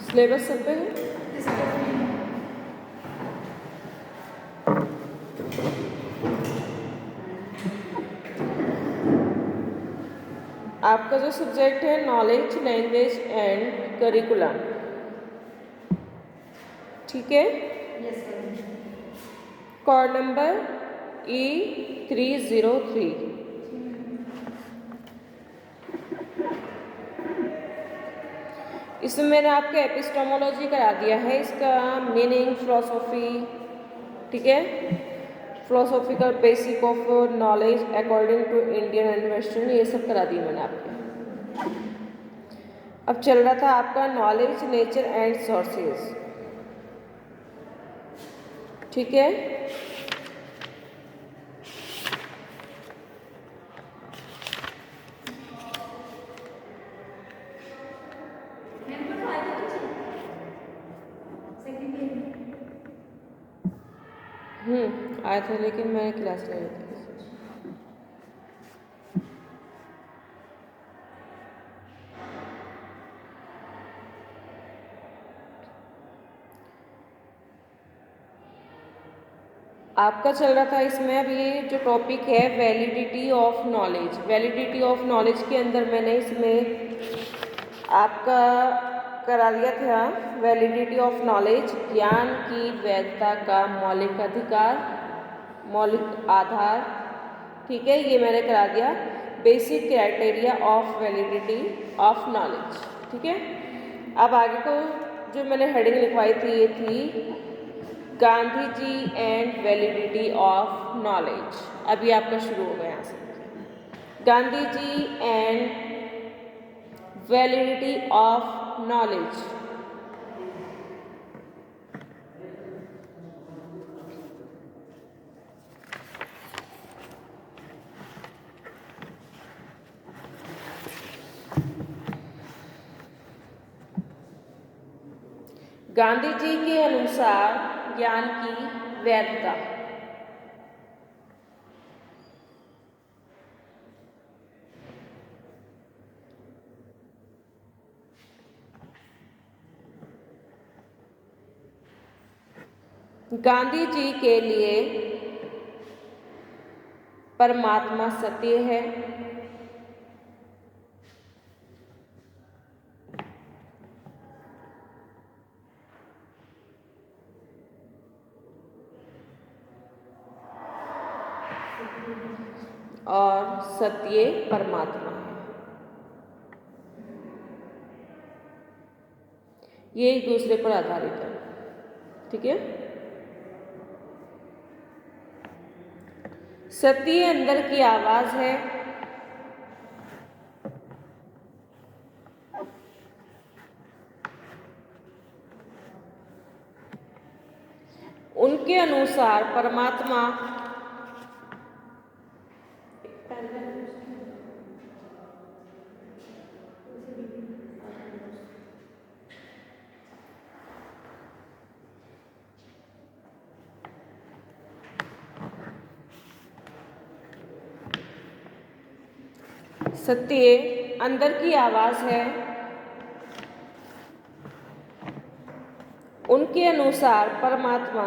Syllabus सब पे है। आपका जो सब्जेक्ट है नॉलेज, लैंग्वेज एंड करिकुलम, ठीक है। Code number E303। इसमें मैंने आपको एपिस्टोमोलॉजी करा दिया है, इसका मीनिंग, फिलोसॉफी, ठीक है, philosophical basic of knowledge according to Indian and western, ये सब करा दिया मैंने आपको। अब चल रहा था आपका नॉलेज, नेचर एंड सोर्सेज, ठीक है। आया था लेकिन मैंने क्लास ले ली थी। आपका चल रहा था इसमें अभी जो टॉपिक है validity of knowledge. Validity of knowledge के अंदर मैंने इसमें आपका करा दिया था वैलिडिटी ऑफ नॉलेज, ज्ञान की वैधता का मौलिक अधिकार, मौलिक आधार, ठीक है, ये मैंने करा दिया। Basic criteria of validity of knowledge, ठीक है। अब आगे को जो मैंने हेडिंग लिखवाई थी ये थी Gandhi ji and validity of knowledge. अभी आपका शुरू हो गया यहाँ से। Gandhi ji and validity of knowledge. Gandhi ji के अनुसार ज्ञान की वैधता, गांधी जी के लिए परमात्मा सत्य है, और सत्य परमात्मा है। ये एक दूसरे पर आधारित है, ठीक है। सत्य अंदर की आवाज है, उनके अनुसार परमात्मा सत्य अंदर की आवाज है, उनके अनुसार परमात्मा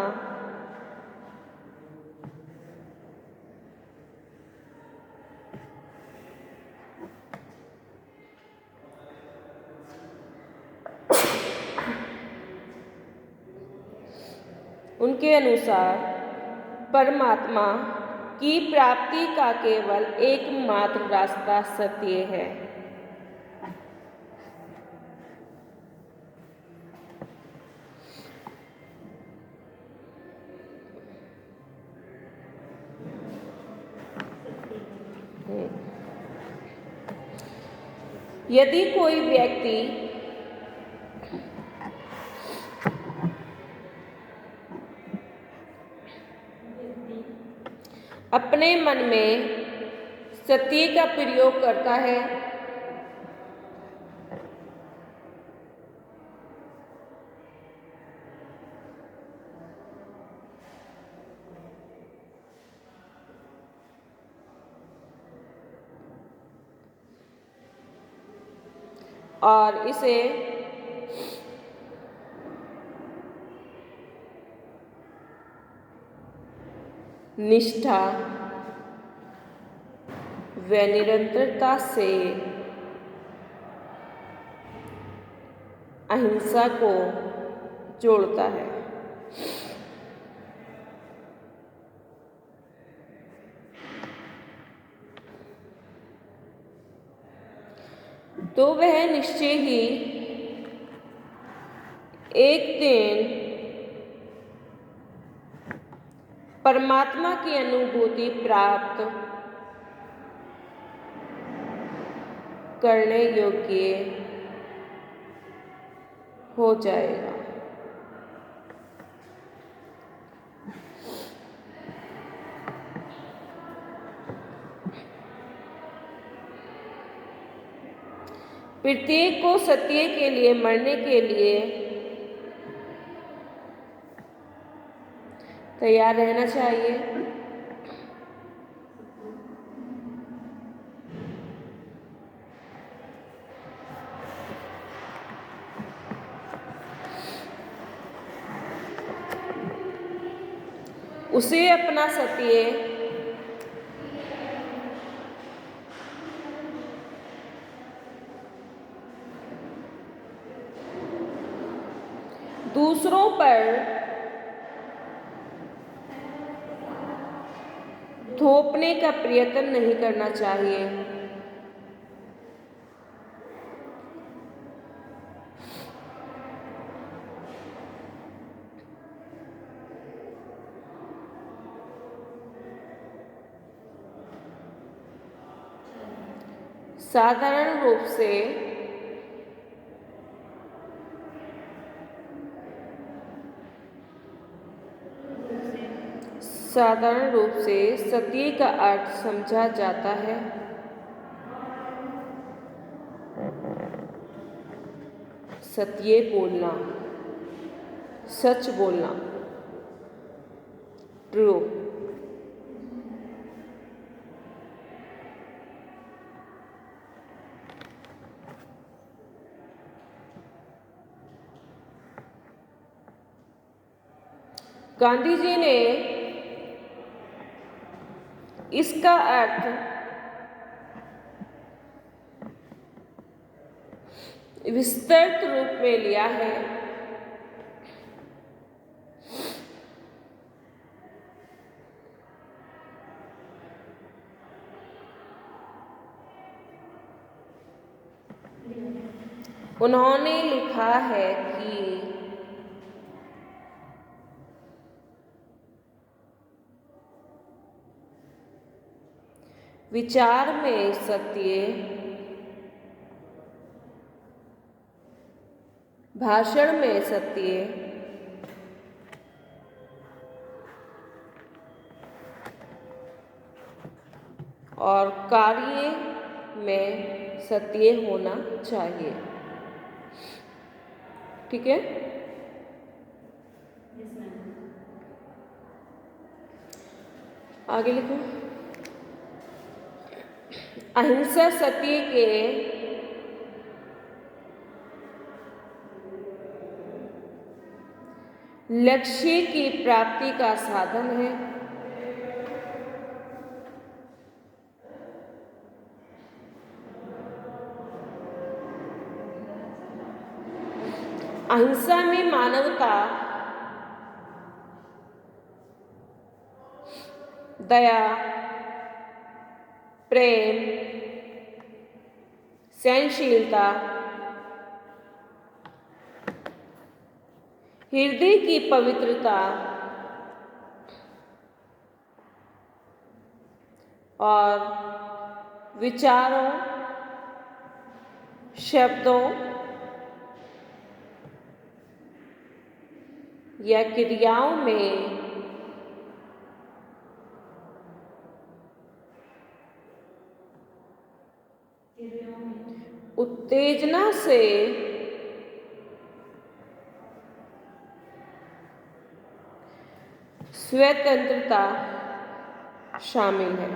उनके अनुसार परमात्मा की प्राप्ति का केवल एकमात्र रास्ता सत्य है। यदि कोई व्यक्ति अपने मन में सत्य का प्रयोग करता है और इसे निष्ठा व निरंतरता से अहिंसा को जोड़ता है। तो वह निश्चय ही एक दिन परमात्मा की अनुभूति प्राप्त करने योग्य हो जाएगा। प्रत्येक को सत्य के लिए मरने के लिए तैयार रहना चाहिए। उसे अपना सत्य दूसरों पर थोपने का प्रयत्न नहीं करना चाहिए। साधारण रूप से सत्य का अर्थ समझा जाता है सत्य बोलना, सच बोलना, ट्रू। गांधी जी ने इसका अर्थ विस्तृत रूप में लिया है। उन्होंने लिखा है कि विचार में सत्य, भाषण में सत्य, और कार्य में सत्य होना चाहिए। ठीक है। आगे लिखो। अहिंसा सत्य के लक्ष्य की प्राप्ति का साधन है। अहिंसा में मानवता, दया, प्रेम, सहनशीलता, हृदय की पवित्रता और विचारों, शब्दों या क्रियाओं में उत्तेजना से स्वतंत्रता शामिल है।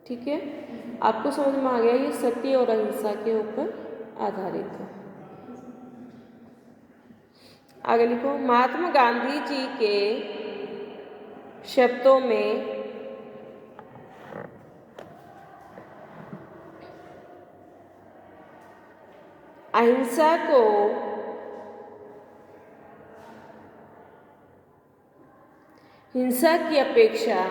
ठीक है, आपको समझ में आ गया, ये सत्य और अहिंसा के ऊपर आधारित है। आगे लिखो, महात्मा गांधी जी के शब्दों में अहिंसा को हिंसा की अपेक्षा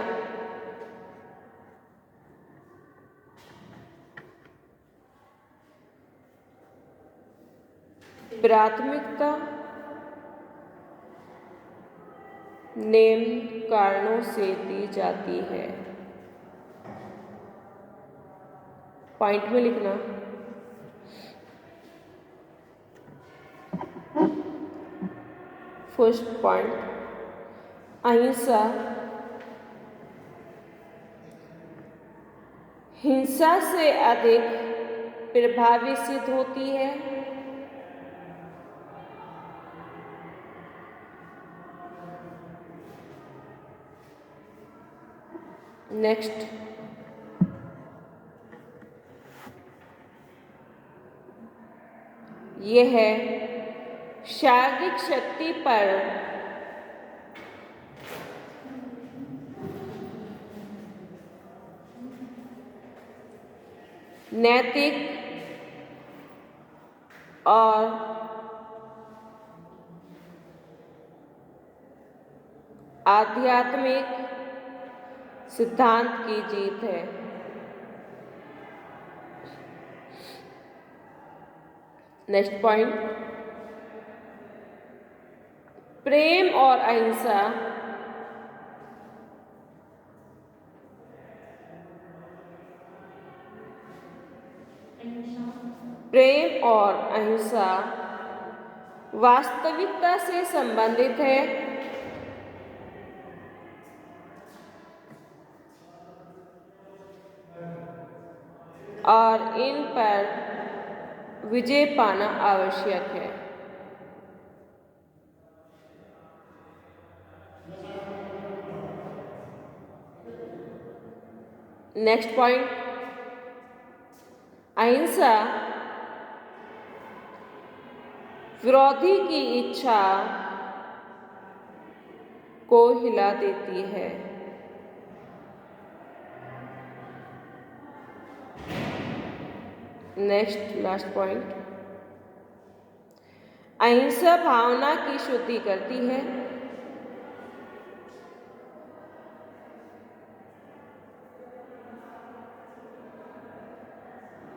प्राथमिकता निम्न कारणों से दी जाती है। पॉइंट में लिखना। फर्स्ट पॉइंट, अहिंसा हिंसा से अधिक प्रभावी सिद्ध होती है। नेक्स्ट, यह शारीरिक शक्ति पर नैतिक और आध्यात्मिक सिद्धांत की जीत है। नेक्स्ट पॉइंट, प्रेम और अहिंसा वास्तविकता से संबंधित है और इन पर विजय पाना आवश्यक है। नेक्स्ट पॉइंट, अहिंसा विरोधी की इच्छा को हिला देती है। नेक्स्ट लास्ट पॉइंट, अहिंसा भावना की शुद्धि करती है।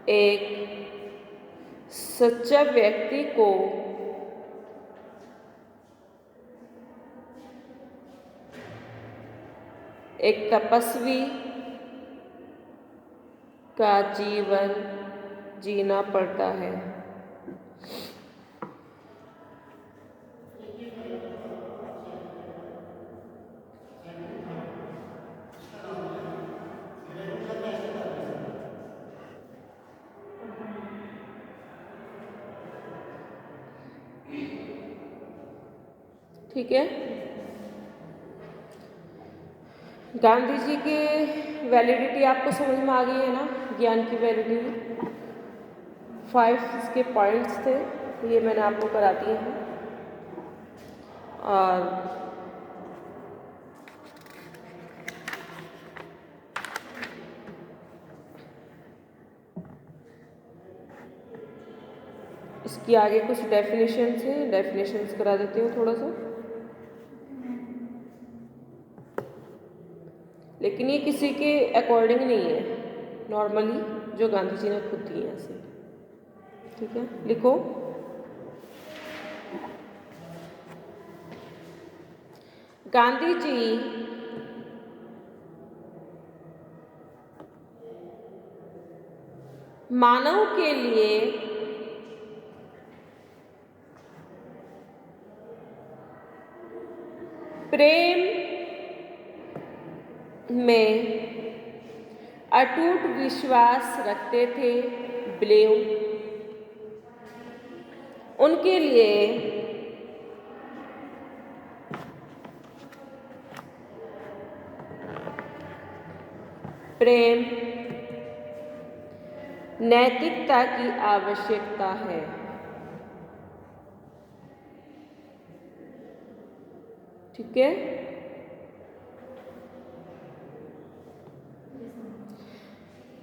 एक सच्चा व्यक्ति को एक तपस्वी का जीवन जीना पड़ता है। ठीक है, गांधी जी की वैलिडिटी आपको समझ में आ गई है ना, ज्ञान की वैलिडिटी। 5 इसके पॉइंट्स थे, ये मैंने आपको करा दिए हैं। और इसकी आगे कुछ डेफिनेशंस हैं, डेफिनेशंस करा देती हूँ थोड़ा सा। लेकिन ये किसी के अकॉर्डिंग नहीं है, नॉर्मली जो गांधी जी ने खुद दिए हैं ऐसे। ठीक है, लिखो, गांधी जी मानव के लिए प्रेम में अटूट विश्वास रखते थे, बिलीव, उनके लिए प्रेम नैतिकता की आवश्यकता है। ठीक है,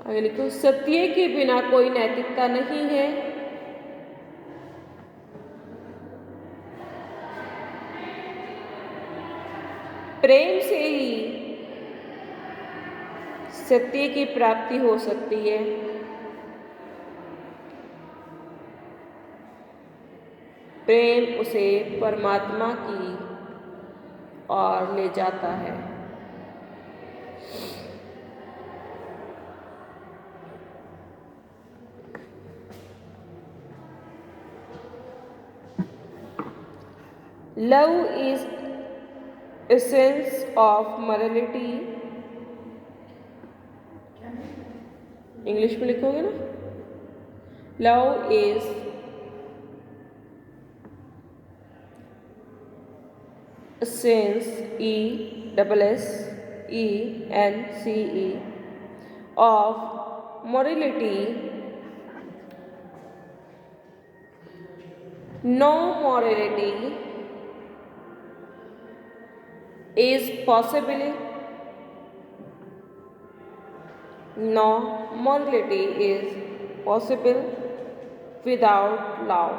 आगे लिखो, सत्य के बिना कोई नैतिकता नहीं है। प्रेम से ही सत्य की प्राप्ति हो सकती है। प्रेम उसे परमात्मा की ओर ले जाता है। Love is essence of morality. English में लिखोगे ना, love is essence, ESSENCE of morality. No morality is possible. No morality is possible without love.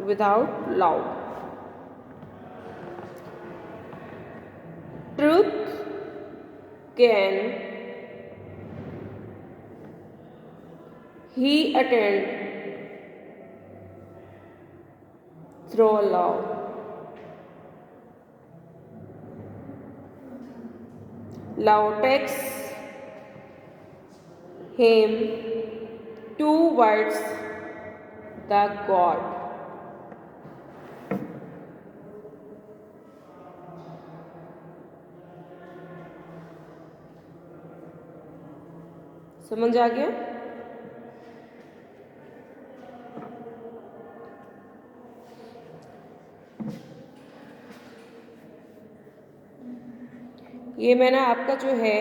Without love. Truth can he attend through love. Love takes him towards the God. समझ आ गया? ये मैंने आपका जो है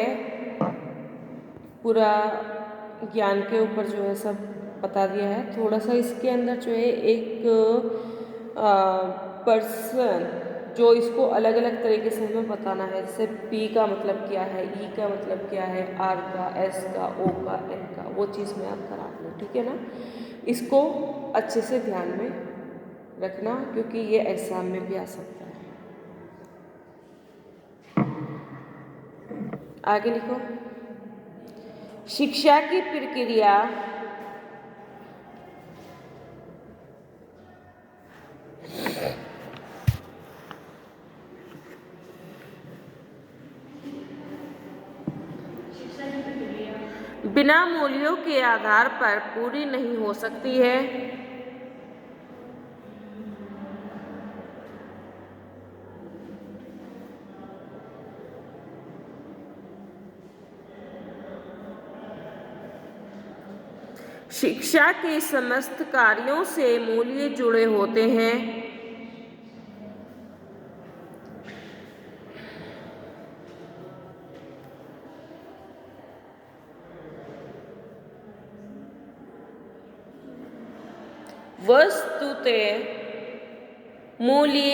पूरा ज्ञान के ऊपर जो है सब बता दिया है। थोड़ा सा इसके अंदर जो है एक पर्सन जो इसको अलग अलग तरीके से हमें बताना है। जैसे P का मतलब क्या है, E का मतलब क्या है, R का, S का, O का, N का, वो चीज़ मैं आप करा दूँ। ठीक है ना, इसको अच्छे से ध्यान में रखना क्योंकि ये एग्जाम में भी आ सकता है। आगे लिखो, शिक्षा की प्रक्रिया बिना मूल्यों के आधार पर पूरी नहीं हो सकती है। शिक्षा के समस्त कार्यों से मूल्य जुड़े होते हैं। वस्तुतः मूल्य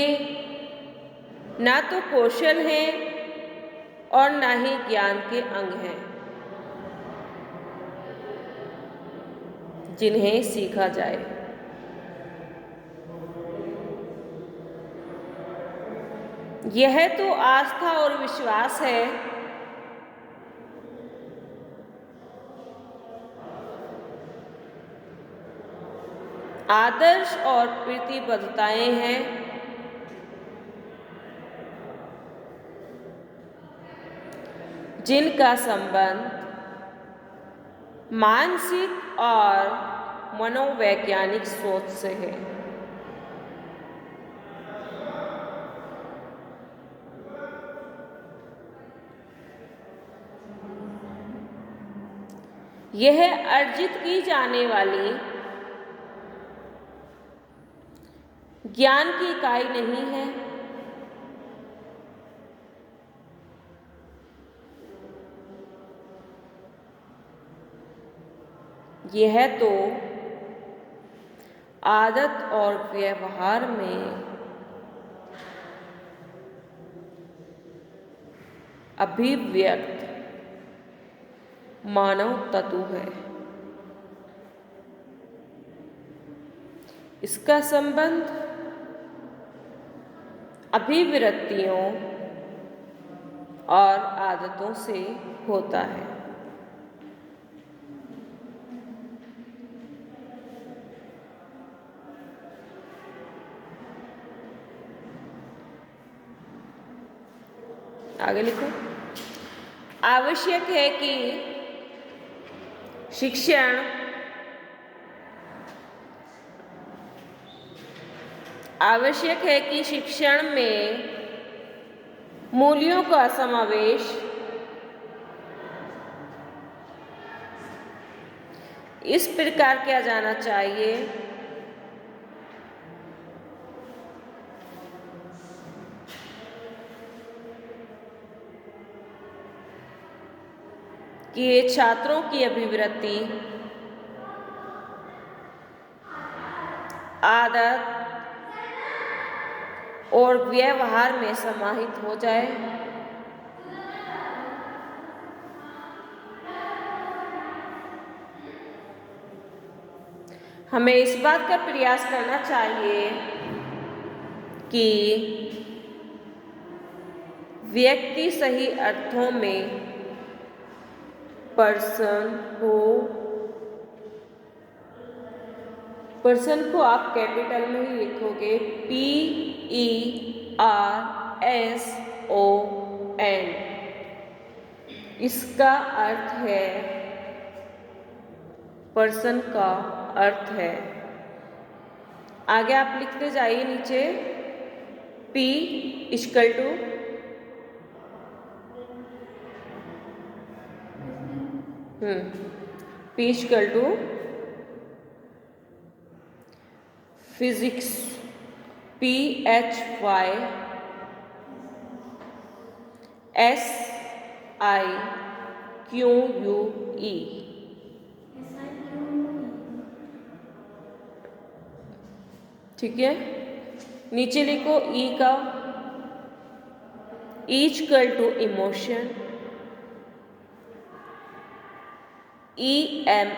ना तो कौशल हैं और ना ही ज्ञान के अंग हैं जिन्हें सीखा जाए। यह तो आस्था और विश्वास है। आदर्श और प्रतिबद्धताएं हैं। जिनका संबंध मानसिक और मनोवैज्ञानिक सोच से है। यह अर्जित की जाने वाली ज्ञान की इकाई नहीं है। यह तो आदत और व्यवहार में अभिव्यक्त मानव तत्व है। इसका संबंध अभिवृत्तियों और आदतों से होता है। आगे लिखो। आवश्यक है कि शिक्षण में मूल्यों का समावेश इस प्रकार किया जाना चाहिए कि ये छात्रों की अभिवृत्ति, आदत और व्यवहार में समाहित हो जाए। हमें इस बात का प्रयास करना चाहिए कि व्यक्ति सही अर्थों में पर्सन को आप कैपिटल में ही लिखोगे, PERSON। इसका अर्थ है, पर्सन का अर्थ है। आगे आप लिखते जाइए नीचे, P equal to P equal to physics, PHYSIQUE। ठीक है, नीचे लिखो ई का, इक्वल टू इमोशन, EMOTION।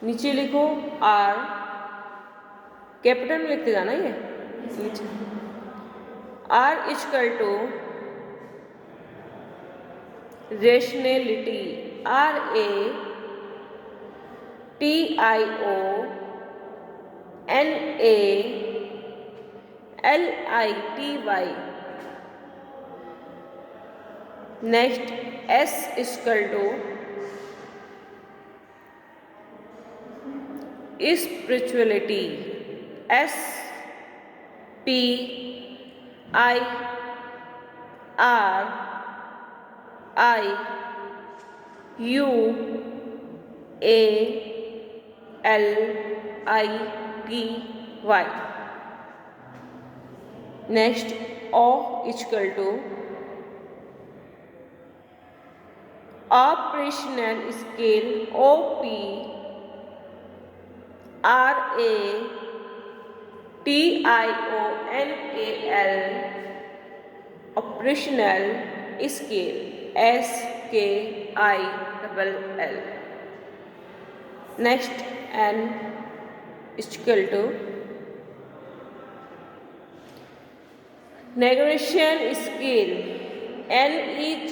नीचे लिखो आर, कैपिटल में लिखते जाना ये नीचे। R equal to rationality, RATIONALITY। Next S equal to spirituality, SPIRIUALITY। Next O equal to operational skill, OPRATIONAL, operational skill, SKILL। Next N equal to negotiation skill, NEGOTIONSKILL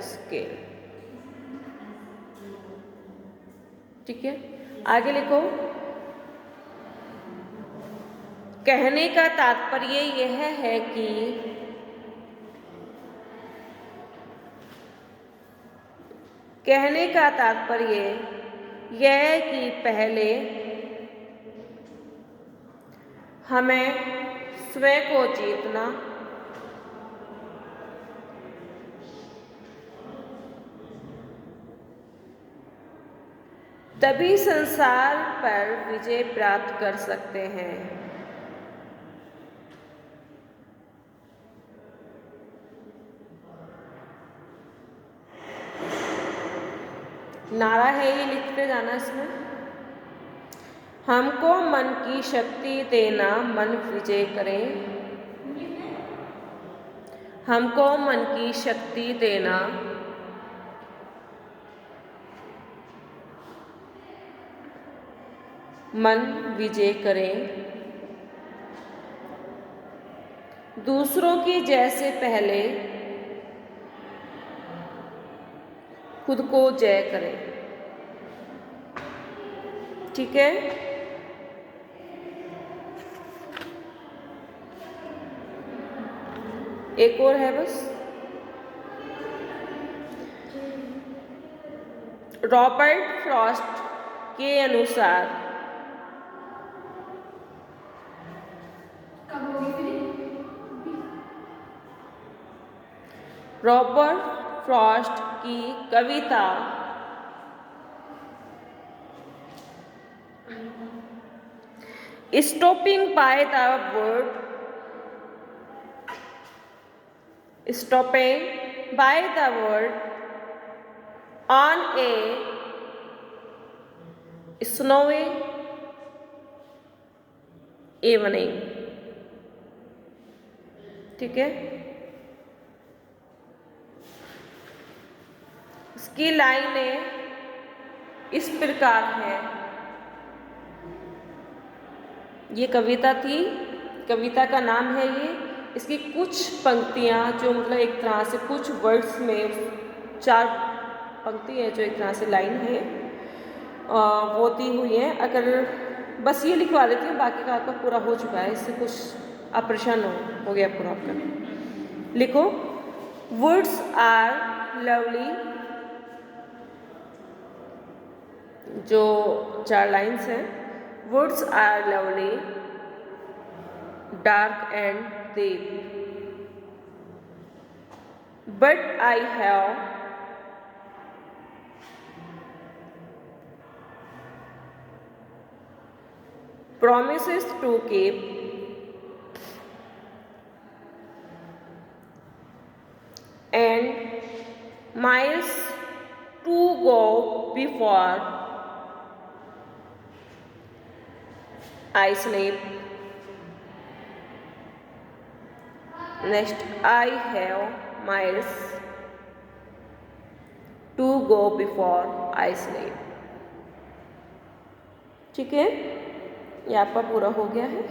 skill. ठीक है, आगे लिखो। कहने का तात्पर्य यह है कि कहने का तात्पर्य यह कि पहले हमें स्वयं को जीतना, तभी संसार पर विजय प्राप्त कर सकते हैं। नारा है, ये लिखते जाना इसमें। हमको मन की शक्ति देना, मन विजय करें। हमको मन की शक्ति देना, मन विजय करें। दूसरों की जैसे पहले खुद को जय करें। ठीक है, एक और है बस। रॉबर्ट फ्रॉस्ट के अनुसार रॉबर्ट फ्रॉस्ट की कविता stopping by the word on a snowy evening. ठीक है, इसकी लाइनें इस प्रकार है। ये कविता थी, कविता का नाम है ये। इसकी कुछ पंक्तियाँ जो मतलब एक तरह से कुछ वर्ड्स में 4 पंक्ति है जो एक तरह से लाइन है वो दी हुई है। अगर बस ये लिखवा देती हूँ, बाकी का आपका पूरा हो चुका है, इससे कुछ आप परेशान हो गया पूरा आपका। लिखो, वुड्स आर लवली, जो 4 लाइन्स हैं। Woods are lovely, dark and deep, but I have promises to keep, and miles to go before I sleep. Next, I have miles to go before I sleep. ठीक है, ये आपका पूरा हो गया है।